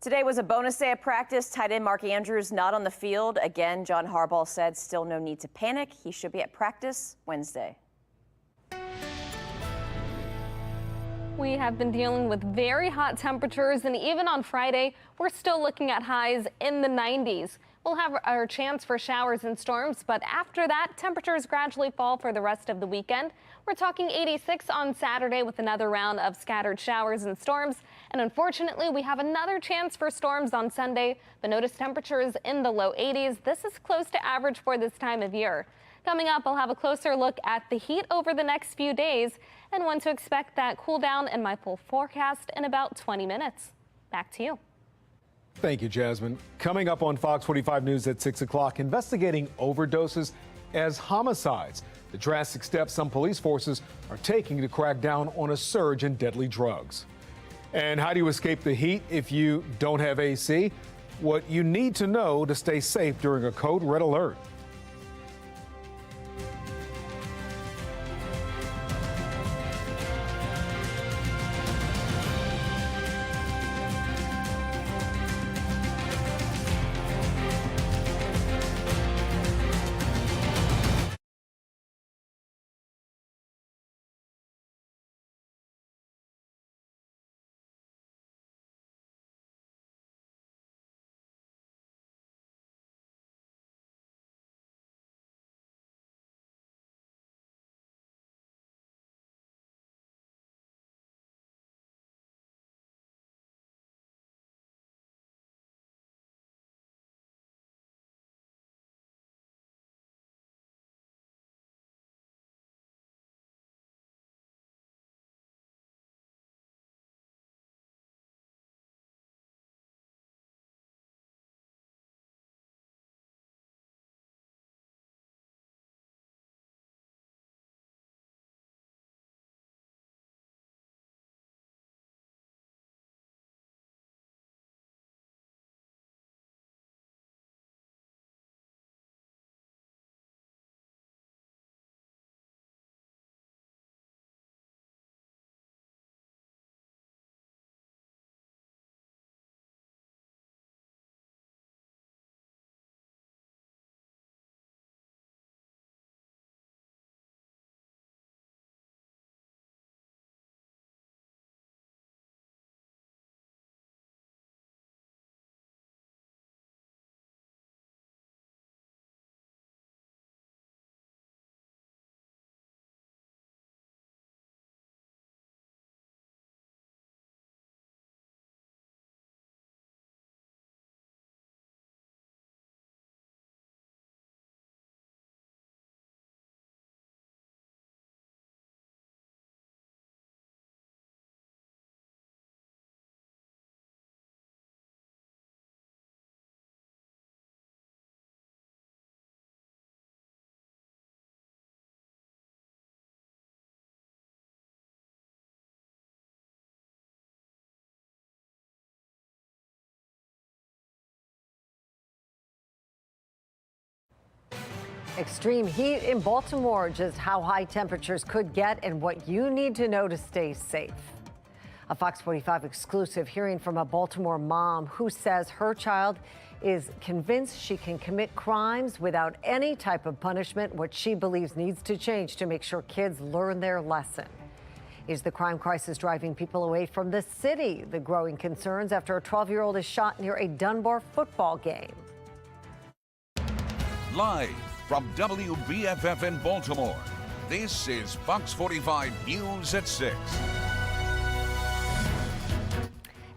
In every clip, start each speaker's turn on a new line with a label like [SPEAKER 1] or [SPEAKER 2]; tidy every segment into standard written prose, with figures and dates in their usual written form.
[SPEAKER 1] Today was a bonus day of practice. Tight end Mark Andrews not on the field. Again, John Harbaugh said still no need to panic. He should be at practice Wednesday.
[SPEAKER 2] We have been dealing with very hot temperatures, and even on Friday, we're still looking at highs in the 90s. We'll have our chance for showers and storms, but after that, temperatures gradually fall for the rest of the weekend. We're talking 86 on Saturday with another round of scattered showers and storms. And unfortunately, we have another chance for storms on Sunday, but notice temperatures in the low 80s. This is close to average for this time of year. Coming up, I'll have a closer look at the heat over the next few days and when to expect that cool down in my full forecast in about 20 minutes. Back to you.
[SPEAKER 3] Thank you, Jasmine. Coming up on Fox 45 News at 6 o'clock, investigating overdoses as homicides. The drastic steps some police forces are taking to crack down on a surge in deadly drugs. And how do you escape the heat if you don't have AC? What you need to know to stay safe during a code red alert.
[SPEAKER 4] Extreme heat in Baltimore, just how high temperatures could get and what you need to know to stay safe. A Fox 45 exclusive hearing from a Baltimore mom who says her child is convinced she can commit crimes without any type of punishment, what she believes needs to change to make sure kids learn their lesson. Is the crime crisis driving people away from the city? The growing concerns after a 12-year-old is shot near a Dunbar football game.
[SPEAKER 5] Live from WBFF in Baltimore, this is Fox 45 News at 6.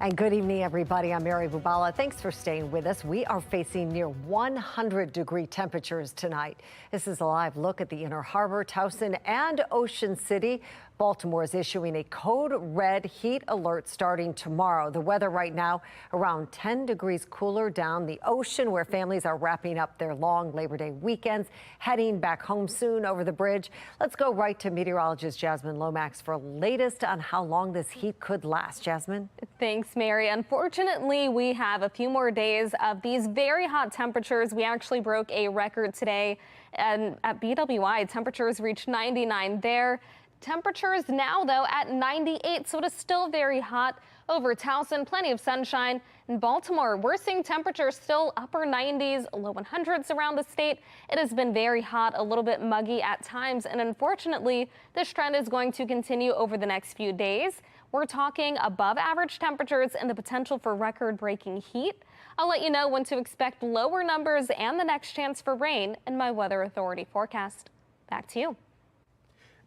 [SPEAKER 4] And good evening, everybody. I'm Mary Bubala. Thanks for staying with us. We are facing near 100-degree temperatures tonight. This is a live look at the Inner Harbor, Towson, and Ocean City. Baltimore is issuing a code red heat alert starting tomorrow. The weather right now around 10 degrees cooler down the ocean, where families are wrapping up their long Labor Day weekends, heading back home soon over the bridge. Let's go right to meteorologist Jasmine Lomax for latest on how long this heat could last. Jasmine?
[SPEAKER 2] Thanks, Mary. Unfortunately, we have a few more days of these very hot temperatures. We actually broke a record today, and at BWI, temperatures reached 99 there. Temperatures now, though, at 98, so it is still very hot. Over Towson, plenty of sunshine. In Baltimore, we're seeing temperatures still upper 90s, low 100s around the state. It has been very hot, a little bit muggy at times, and unfortunately, this trend is going to continue over the next few days. We're talking above average temperatures and the potential for record-breaking heat. I'll let you know when to expect lower numbers and the next chance for rain in my Weather Authority forecast. Back to you.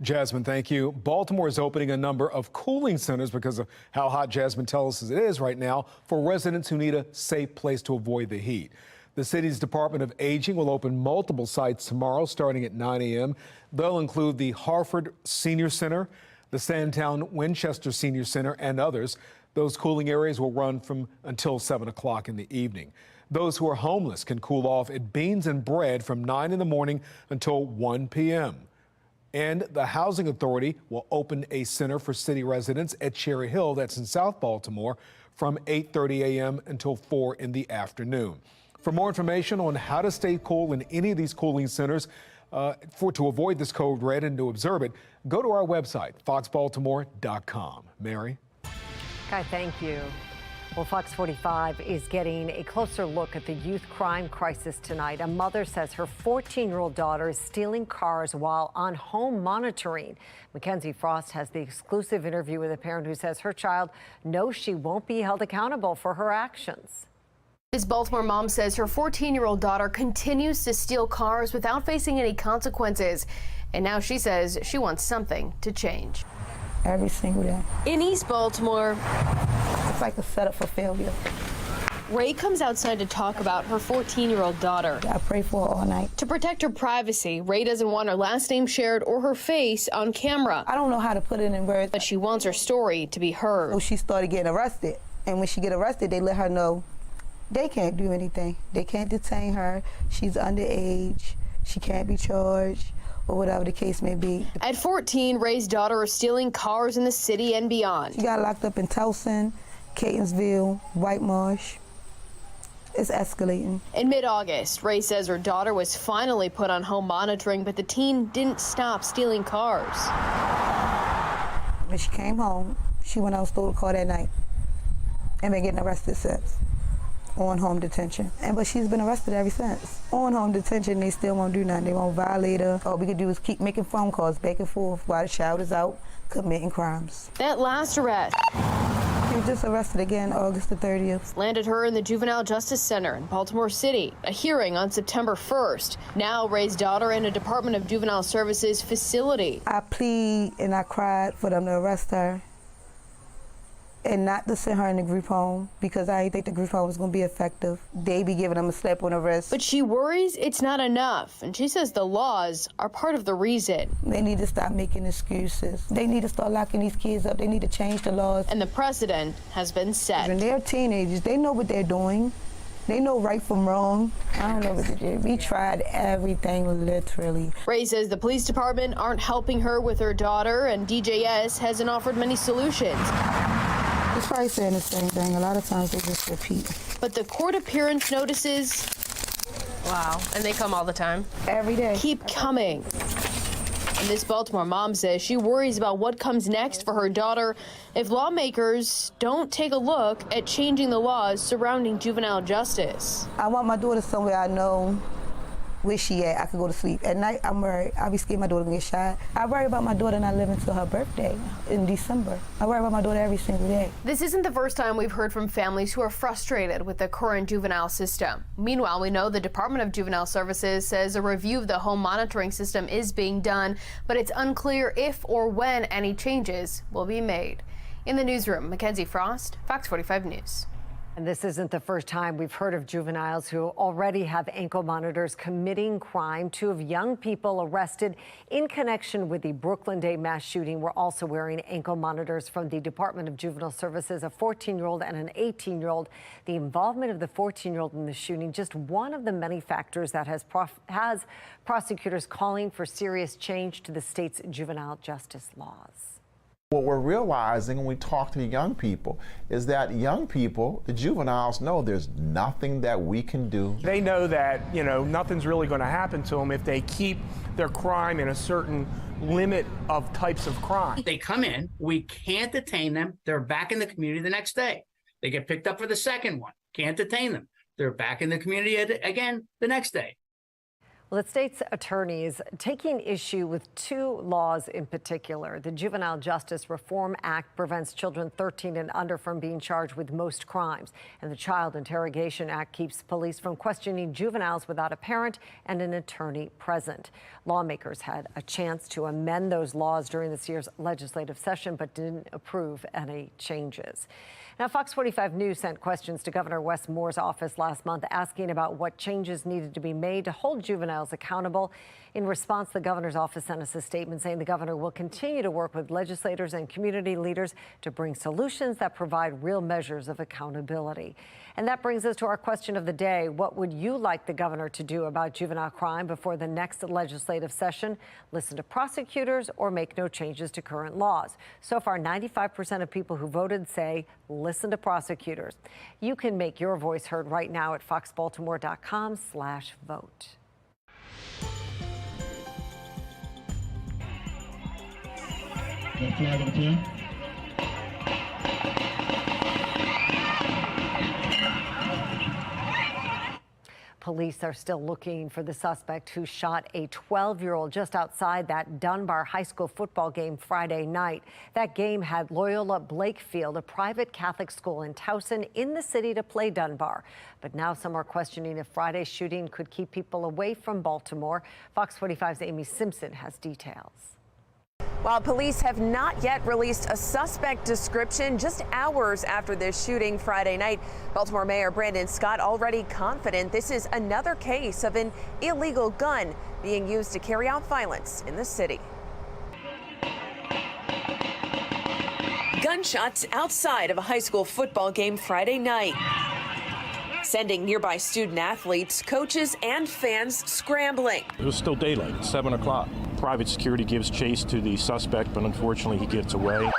[SPEAKER 3] Jasmine, thank you. Baltimore is opening a number of cooling centers because of how hot Jasmine tells us it is right now for residents who need a safe place to avoid the heat. The city's Department of Aging will open multiple sites tomorrow starting at 9 a.m. They'll include the Harford Senior Center, the Sandtown Winchester Senior Center, and others. Those cooling areas will run from until 7 o'clock in the evening. Those who are homeless can cool off at Beans and Bread from 9 in the morning until 1 p.m. And the Housing Authority will open a center for city residents at Cherry Hill, that's in South Baltimore, from 8:30 a.m. until 4 in the afternoon. For more information on how to stay cool in any of these cooling centers, to avoid this code red and to observe it, go to our website, foxbaltimore.com. Mary?
[SPEAKER 4] Guy, thank you. Well, Fox 45 is getting a closer look at the youth crime crisis tonight. A mother says her 14-year-old daughter is stealing cars while on home monitoring. Mackenzie Frost has the exclusive interview with a parent who says her child knows she won't be held accountable for her actions.
[SPEAKER 6] This Baltimore mom says her 14-year-old daughter continues to steal cars without facing any consequences. And now she says she wants something to change.
[SPEAKER 7] Every single day.
[SPEAKER 6] In East Baltimore,
[SPEAKER 7] it's like a setup for failure.
[SPEAKER 6] Ray comes outside to talk about her 14-year-old daughter.
[SPEAKER 7] I pray for her all night.
[SPEAKER 6] To protect her privacy, Ray doesn't want her last name shared or her face on camera.
[SPEAKER 7] I don't know how to put it in words.
[SPEAKER 6] But she wants her story to be heard.
[SPEAKER 7] So she started getting arrested. And when she get arrested, they let her know they can't do anything. They can't detain her. She's underage. She can't be charged, or whatever the case may be.
[SPEAKER 6] At 14, Ray's daughter is stealing cars in the city and beyond.
[SPEAKER 7] She got locked up in Towson, Catonsville, White Marsh. It's escalating.
[SPEAKER 6] In mid-August, Ray says her daughter was finally put on home monitoring, but the teen didn't stop stealing cars.
[SPEAKER 7] When she came home, she went out and stole a car that night and been getting arrested since. On home detention. But she's been arrested ever since. On home detention, they still won't do nothing. They won't violate her. All we can do is keep making phone calls back and forth while the child is out committing crimes.
[SPEAKER 6] That last arrest,
[SPEAKER 7] She was just arrested again August the 30th.
[SPEAKER 6] landed her in the Juvenile Justice Center in Baltimore City. A hearing on September 1st. Now Ray's daughter in a Department of Juvenile Services facility.
[SPEAKER 7] I plead and I cried for them to arrest her and not to send her in the group home because I didn't think the group home was going to be effective. They be giving them a slap on the wrist.
[SPEAKER 6] But she worries it's not enough, and she says the laws are part of the reason.
[SPEAKER 7] They need to stop making excuses. They need to start locking these kids up. They need to change the laws.
[SPEAKER 6] And the precedent has been set.
[SPEAKER 7] When they're teenagers, they know what they're doing. They know right from wrong. I don't know what to do. We tried everything, literally.
[SPEAKER 6] Ray says the police department aren't helping her with her daughter, and DJS hasn't offered many solutions.
[SPEAKER 7] It's probably saying the same thing. A lot of times they just repeat.
[SPEAKER 6] But the court appearance notices, wow, and they come all the time,
[SPEAKER 7] Every day.
[SPEAKER 6] keep coming. And this Baltimore mom says she worries about what comes next for her daughter if lawmakers don't take a look at changing the laws surrounding juvenile justice.
[SPEAKER 7] I want my daughter somewhere I know where she at. I can go to sleep. At night, I'm worried. I be scared my daughter gonna get shot. I worry about my daughter not living till her birthday in December. I worry about my daughter every single day.
[SPEAKER 6] This isn't the first time we've heard from families who are frustrated with the current juvenile system. Meanwhile, we know the Department of Juvenile Services says a review of the home monitoring system is being done, but it's unclear if or when any changes will be made. In the newsroom, Mackenzie Frost, Fox 45 News.
[SPEAKER 4] And this isn't the first time we've heard of juveniles who already have ankle monitors committing crime. 2 of young people arrested in connection with the Brooklyn Day mass shooting were also wearing ankle monitors from the Department of Juvenile Services, a 14-year-old and an 18-year-old. The involvement of the 14-year-old in the shooting, just one of the many factors that has prosecutors calling for serious change to the state's juvenile justice laws.
[SPEAKER 8] What we're realizing when we talk to the young people is that young people, the juveniles, know there's nothing that we can do.
[SPEAKER 9] They know that, nothing's really going to happen to them if they keep their crime in a certain limit of types of crime.
[SPEAKER 10] They come in, we can't detain them. They're back in the community the next day. They get picked up for the second one. Can't detain them. They're back in the community again the next day.
[SPEAKER 4] Well, the state's attorneys taking issue with two laws in particular. The Juvenile Justice Reform Act prevents children 13 and under from being charged with most crimes. And the Child Interrogation Act keeps police from questioning juveniles without a parent and an attorney present. Lawmakers had a chance to amend those laws during this year's legislative session, but didn't approve any changes. Now, Fox 45 News sent questions to Governor Wes Moore's office last month asking about what changes needed to be made to hold juveniles accountable. In response, the governor's office sent us a statement saying the governor will continue to work with legislators and community leaders to bring solutions that provide real measures of accountability. And that brings us to our question of the day. What would you like the governor to do about juvenile crime before the next legislative session? Listen to prosecutors or make no changes to current laws. So far, 95% of people who voted say listen to prosecutors. You can make your voice heard right now at foxbaltimore.com/vote.
[SPEAKER 11] Flag of the play.
[SPEAKER 4] Police are still looking for the suspect who shot a 12-year-old just outside that Dunbar High School football game Friday night. That game had Loyola Blakefield, a private Catholic school in Towson, in the city to play Dunbar. But now some are questioning if Friday's shooting could keep people away from Baltimore. Fox 45's Amy Simpson has details.
[SPEAKER 12] While police have not yet released a suspect description, just hours after this shooting Friday night, Baltimore Mayor Brandon Scott already confident this is another case of an illegal gun being used to carry out violence in the city. Gunshots outside of a high school football game Friday night, sending nearby student athletes, coaches, and fans scrambling.
[SPEAKER 13] It was still daylight, 7 o'clock. Private security gives chase to the suspect, but unfortunately he gets away.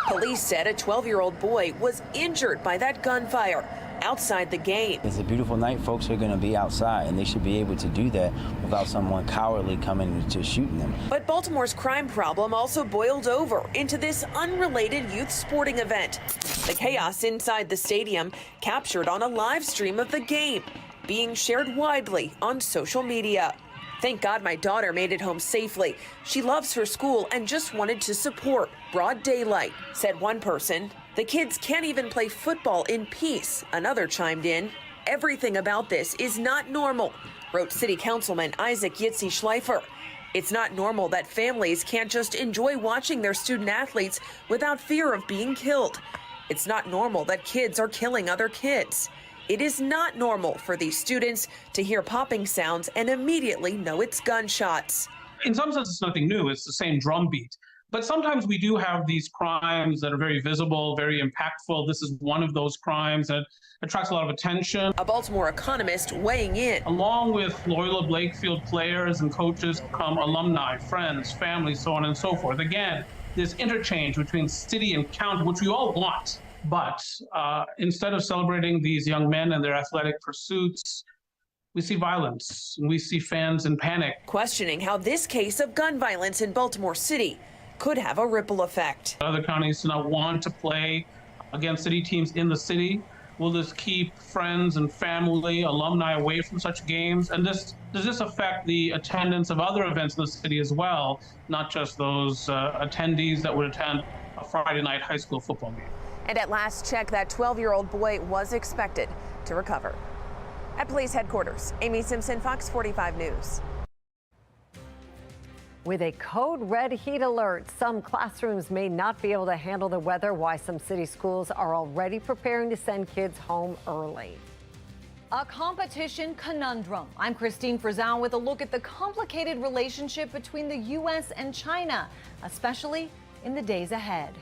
[SPEAKER 12] Police said a 12-year-old boy was injured by that gunfire outside the game.
[SPEAKER 14] It's a beautiful night. Folks are going to be outside, and they should be able to do that without someone cowardly coming to shooting them.
[SPEAKER 12] But Baltimore's crime problem also boiled over into this unrelated youth sporting event. The chaos inside the stadium captured on a live stream of the game, being shared widely on social media. Thank God my daughter made it home safely. She loves her school and just wanted to support. Broad daylight, said one person. The kids can't even play football in peace, another chimed in. Everything about this is not normal, wrote City Councilman Isaac Yitzi Schleifer. It's not normal that families can't just enjoy watching their student athletes without fear of being killed. It's not normal that kids are killing other kids. It is not normal for these students to hear popping sounds and immediately know it's gunshots.
[SPEAKER 15] In some sense, it's nothing new. It's the same drumbeat. But sometimes we do have these crimes that are very visible, very impactful. This is one of those crimes that attracts a lot of attention.
[SPEAKER 12] A Baltimore economist weighing in.
[SPEAKER 15] Along with Loyola Blakefield players and coaches come alumni, friends, families, so on and so forth. Again, this interchange between city and county, which we all want. But instead of celebrating these young men and their athletic pursuits, we see violence. We see fans in panic.
[SPEAKER 12] Questioning how this case of gun violence in Baltimore City could have a ripple effect.
[SPEAKER 15] Other counties do not want to play against city teams in the city. Will this keep friends and family, alumni away from such games? And does this affect the attendance of other events in the city as well, not just those attendees that would attend a Friday night high school football game?
[SPEAKER 12] And at last check, that 12-year-old boy was expected to recover. At police headquarters, Amy Simpson, Fox 45 News.
[SPEAKER 4] With a code red heat alert, some classrooms may not be able to handle the weather, why some city schools are already preparing to send kids home early.
[SPEAKER 16] A competition conundrum. I'm Christine Frizell with a look at the complicated relationship between the U.S. and China, especially in the days ahead.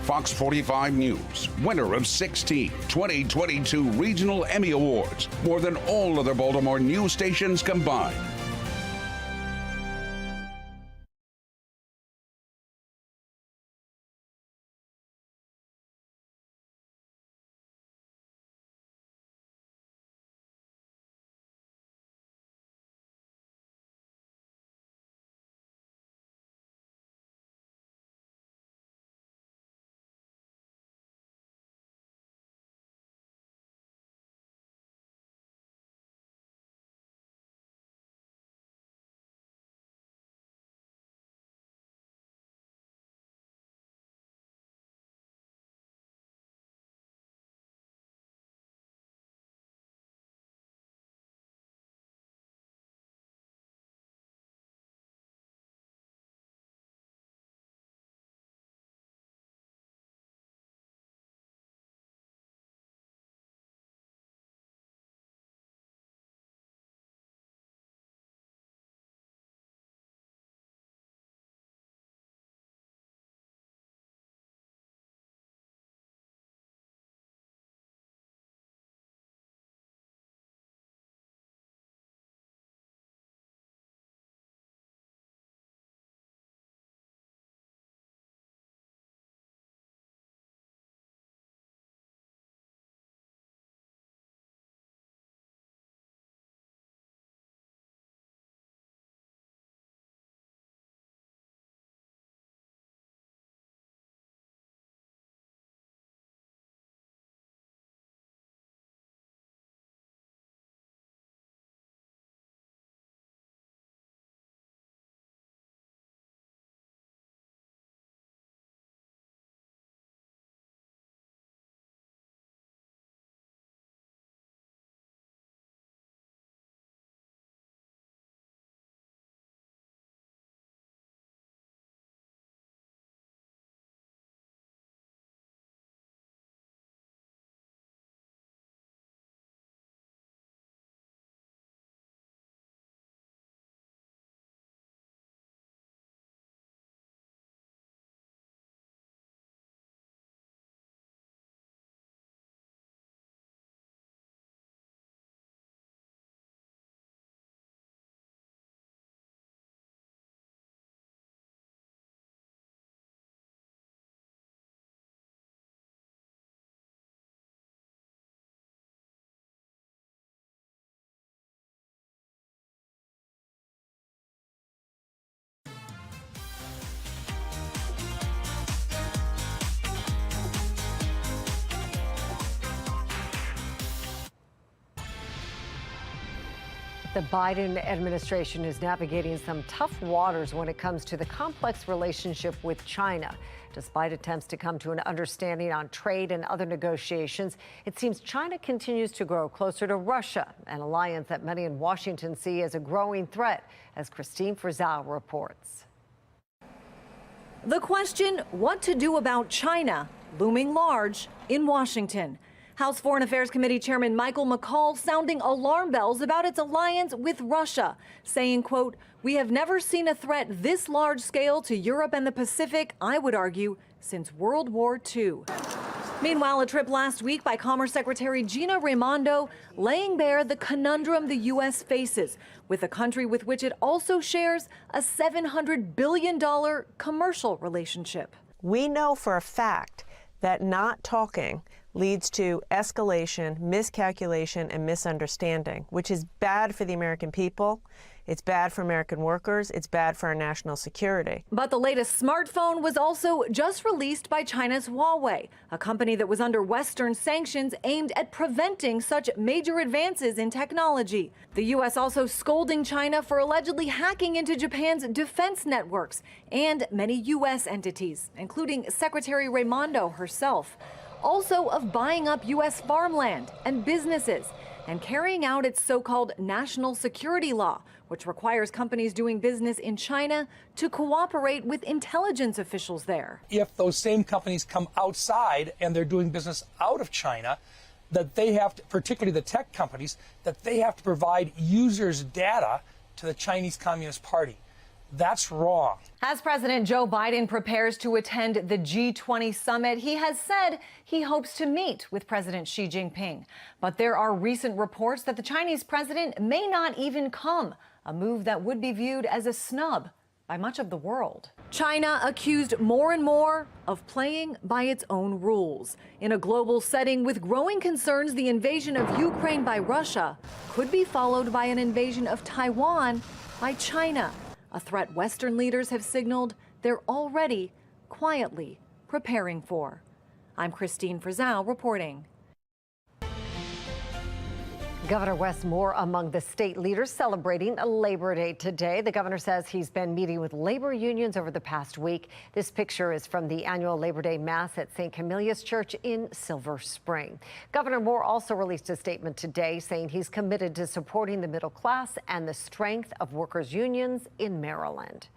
[SPEAKER 5] Fox 45 News, winner of 16 2022 Regional Emmy Awards, more than all other Baltimore news stations combined.
[SPEAKER 4] The Biden administration is navigating some tough waters when it comes to the complex relationship with China. Despite attempts to come to an understanding on trade and other negotiations, it seems China continues to grow closer to Russia, an alliance that many in Washington see as a growing threat, as Christine Frizzell reports.
[SPEAKER 16] The question, what to do about China, looming large in Washington. House Foreign Affairs Committee Chairman Michael McCaul sounding alarm bells about its alliance with Russia, saying, quote, "We have never seen a threat this large scale to Europe and the Pacific, I would argue, since World War II." Meanwhile, a trip last week by Commerce Secretary Gina Raimondo laying bare the conundrum the U.S. faces with a country with which it also shares a $700 billion commercial relationship.
[SPEAKER 11] We know for a fact that not talking leads to escalation, miscalculation, and misunderstanding, which is bad for the American people. It's bad for American workers. It's bad for our national security.
[SPEAKER 16] But the latest smartphone was also just released by China's Huawei, a company that was under Western sanctions aimed at preventing such major advances in technology. The U.S. also scolding China for allegedly hacking into Japan's defense networks and many U.S. entities, including Secretary Raimondo herself. Also of buying up U.S. farmland and businesses and carrying out its so-called national security law, which requires companies doing business in China to cooperate with intelligence officials there.
[SPEAKER 17] If those same companies come outside and they're doing business out of China, that they have to, particularly the tech companies, that they have to provide users' data to the Chinese Communist Party. That's wrong.
[SPEAKER 16] As President Joe Biden prepares to attend the G20 summit, he has said he hopes to meet with President Xi Jinping. But there are recent reports that the Chinese president may not even come, a move that would be viewed as a snub by much of the world. China accused more and more of playing by its own rules. In a global setting with growing concerns, the invasion of Ukraine by Russia could be followed by an invasion of Taiwan by China. A threat Western leaders have signaled they're already quietly preparing for. I'm Christine Frizzell reporting.
[SPEAKER 4] Governor Wes Moore among the state leaders celebrating Labor Day today. The governor says he's been meeting with labor unions over the past week. This picture is from the annual Labor Day Mass at St. Camillus Church in Silver Spring. Governor Moore also released a statement today saying he's committed to supporting the middle class and the strength of workers' unions in Maryland.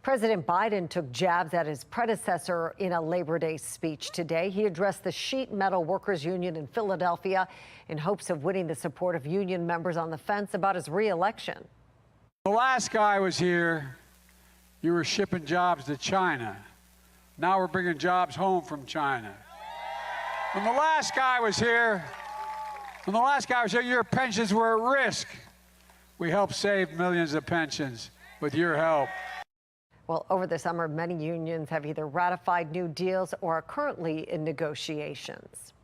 [SPEAKER 4] President Biden took jabs at his predecessor in a Labor Day speech today. He addressed the sheet metal workers union in Philadelphia in hopes of winning the support of union members on the fence about his re-election.
[SPEAKER 18] The last guy was here, you were shipping jobs to China. Now we're bringing jobs home from China. When the last guy was here, your pensions were at risk. We helped save millions of pensions with your help.
[SPEAKER 4] Well, over the summer, many unions have either ratified new deals or are currently in negotiations.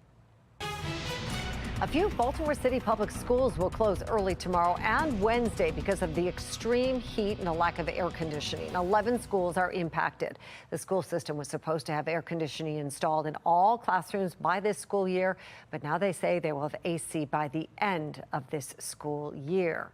[SPEAKER 4] A few Baltimore City public schools will close early tomorrow and Wednesday because of the extreme heat and a lack of air conditioning. 11 schools are impacted. The school system was supposed to have air conditioning installed in all classrooms by this school year, but now they say they will have AC by the end of this school year.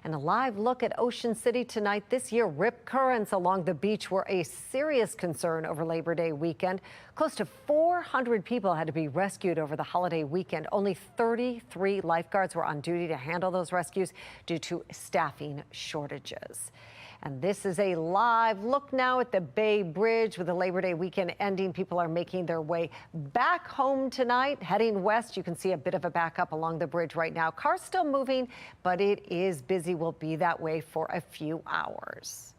[SPEAKER 4] And a live look at Ocean City tonight. This year, rip currents along the beach were a serious concern over Labor Day weekend. Close to 400 people had to be rescued over the holiday weekend. Only 33 lifeguards were on duty to handle those rescues due to staffing shortages. And this is a live look now at the Bay Bridge. With the Labor Day weekend ending, people are making their way back home tonight. Heading west, you can see a bit of a backup along the bridge right now. Cars still moving, but it is busy. Will be that way for a few hours.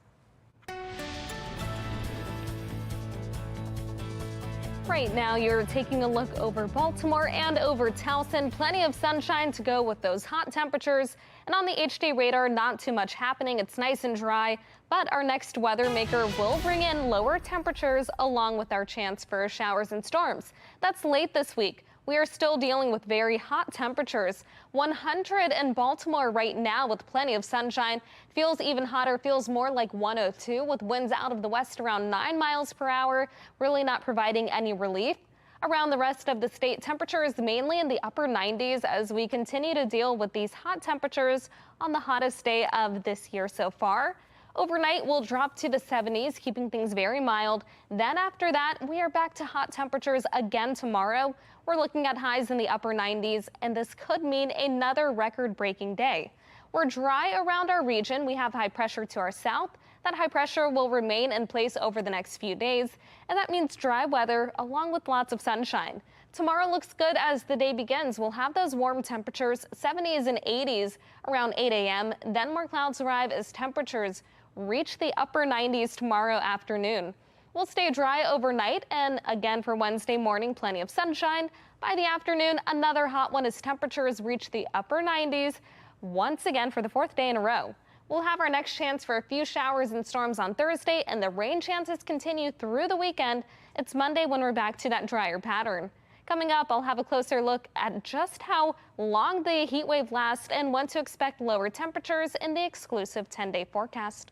[SPEAKER 2] Right now, you're taking a look over Baltimore and over Towson. Plenty of sunshine to go with those hot temperatures. And on the HD radar, not too much happening. It's nice and dry, but our next weather maker will bring in lower temperatures along with our chance for showers and storms. That's late this week. We are still dealing with very hot temperatures. 100 in Baltimore right now with plenty of sunshine. Feels even hotter, feels more like 102 with winds out of the west around 9 miles per hour, really not providing any relief. Around the rest of the state, temperatures mainly in the upper 90s as we continue to deal with these hot temperatures on the hottest day of this year so far. Overnight, we'll drop to the 70s, keeping things very mild. Then after that, we are back to hot temperatures again tomorrow. We're looking at highs in the upper 90s, and this could mean another record-breaking day. We're dry around our region. We have high pressure to our south. That high pressure will remain in place over the next few days, and that means dry weather along with lots of sunshine. Tomorrow looks good as the day begins. We'll have those warm temperatures, 70s and 80s around 8 a.m. Then more clouds arrive as temperatures reach the upper 90s tomorrow afternoon. We'll stay dry overnight, and again for Wednesday morning, plenty of sunshine. By the afternoon, another hot one as temperatures reach the upper 90s once again for the fourth day in a row. We'll have our next chance for a few showers and storms on Thursday, and the rain chances continue through the weekend. It's Monday when we're back to that drier pattern. Coming up, I'll have a closer look at just how long the heat wave lasts and when to expect lower temperatures in the exclusive 10-day forecast.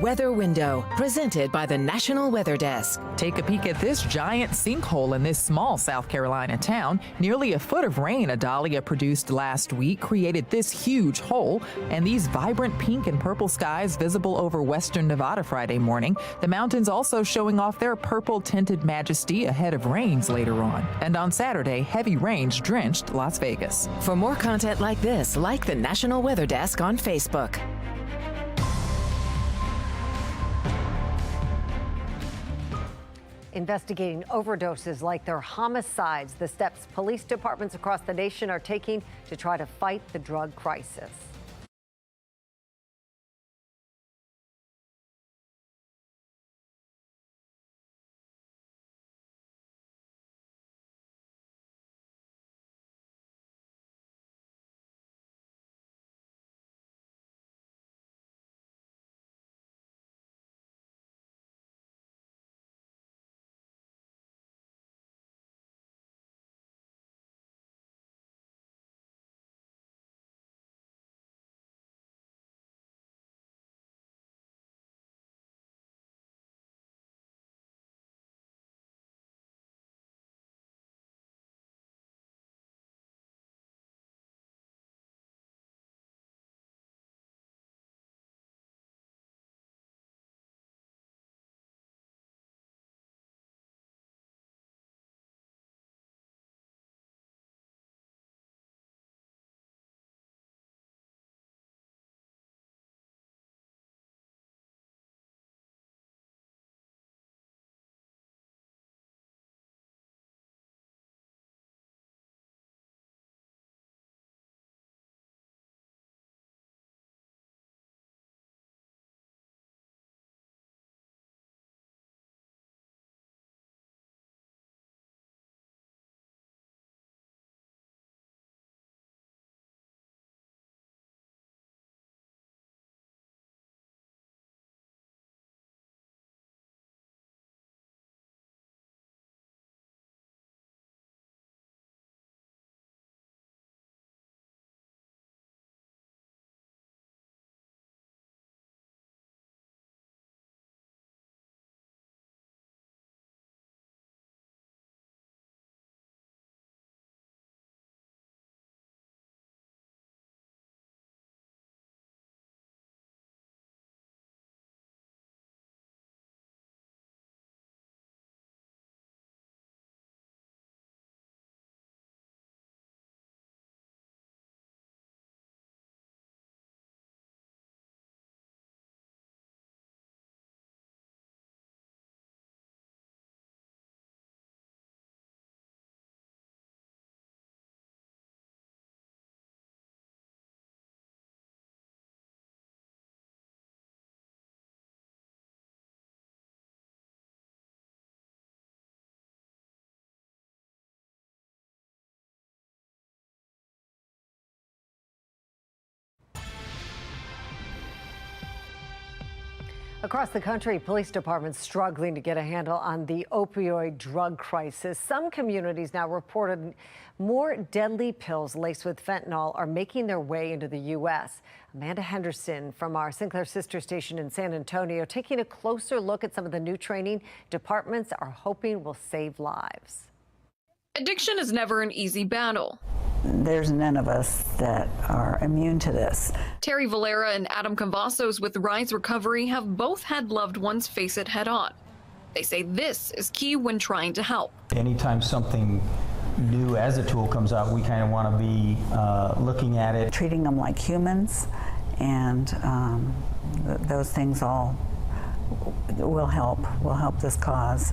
[SPEAKER 19] Weather Window, presented by the National Weather Desk. Take a peek at this giant sinkhole in this small South Carolina town. Nearly a foot of rain a dahlia produced last week created this huge hole, and these vibrant pink and purple skies visible over western Nevada Friday morning. The mountains also showing off their purple tinted majesty ahead of rains later on. And on Saturday, heavy rains drenched Las Vegas. For more content like this, like the National Weather Desk on Facebook.
[SPEAKER 4] Investigating overdoses like they're homicides, the steps police departments across the nation are taking to try to fight the drug crisis. Across the country, police departments struggling to get a handle on the opioid drug crisis. Some communities now reported more deadly pills laced with fentanyl are making their way into the U.S. Amanda Henderson from our Sinclair sister station in San Antonio taking a closer look at some of the new training departments are hoping will save lives.
[SPEAKER 20] Addiction is never an easy battle.
[SPEAKER 21] There's none of us that are immune to this.
[SPEAKER 20] Terry Valera and Adam Cavazos with Rise Recovery have both had loved ones face it head on. They say this is key when trying to help.
[SPEAKER 22] Anytime something new as a tool comes out, we kind of want to be looking at it.
[SPEAKER 21] Treating them like humans, and those things all will help this cause.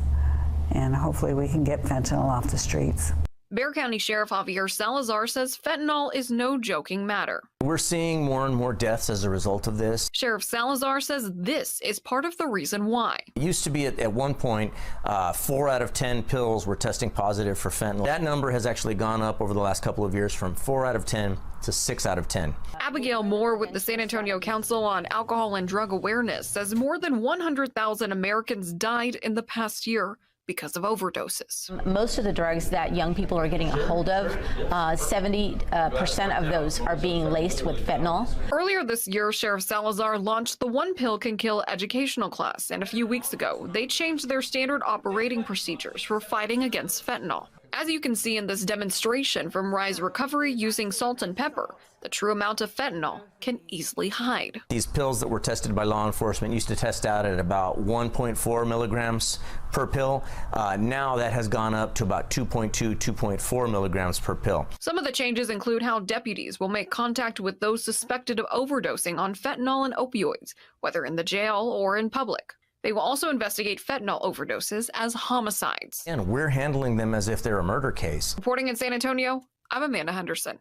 [SPEAKER 21] And hopefully we can get fentanyl off the streets.
[SPEAKER 20] Bexar County Sheriff Javier Salazar says fentanyl is no joking matter.
[SPEAKER 23] We're seeing more and more deaths as a result of this.
[SPEAKER 20] Sheriff Salazar says this is part of the reason why.
[SPEAKER 23] It used to be at one point, 4 out of 10 pills were testing positive for fentanyl. That number has actually gone up over the last couple of years from 4 out of 10 to 6 out of 10.
[SPEAKER 20] Abigail Moore with the San Antonio Council on Alcohol and Drug Awareness says more than 100,000 Americans died in the past year because of overdoses.
[SPEAKER 24] Most of the drugs that young people are getting a hold of, 70% of those are being laced with fentanyl.
[SPEAKER 20] Earlier this year, Sheriff Salazar launched the One Pill Can Kill educational class, and a few weeks ago, they changed their standard operating procedures for fighting against fentanyl. As you can see in this demonstration from Rise Recovery using salt and pepper, the true amount of fentanyl can easily hide.
[SPEAKER 23] These pills that were tested by law enforcement used to test out at about 1.4 milligrams per pill. Now that has gone up to about 2.2, 2.4 milligrams per pill.
[SPEAKER 20] Some of the changes include how deputies will make contact with those suspected of overdosing on fentanyl and opioids, whether in the jail or in public. They will also investigate fentanyl overdoses as homicides.
[SPEAKER 23] And we're handling them as if they're a murder case.
[SPEAKER 20] Reporting in San Antonio, I'm Amanda Henderson.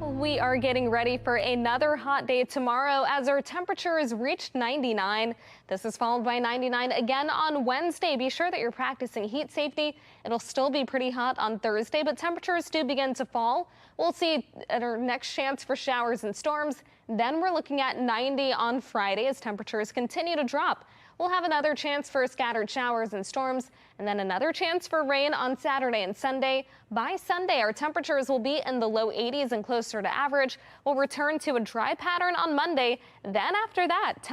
[SPEAKER 2] We are getting ready for another hot day tomorrow as our temperatures reached 99. This is followed by 99 again on Wednesday. Be sure that you're practicing heat safety. It'll still be pretty hot on Thursday, but temperatures do begin to fall. We'll see our next chance for showers and storms. Then we're looking at 90 on Friday as temperatures continue to drop. We'll have another chance for scattered showers and storms, and then another chance for rain on Saturday and Sunday. By Sunday, our temperatures will be in the low 80s and closer to average. We'll return to a dry pattern on Monday. Then after that,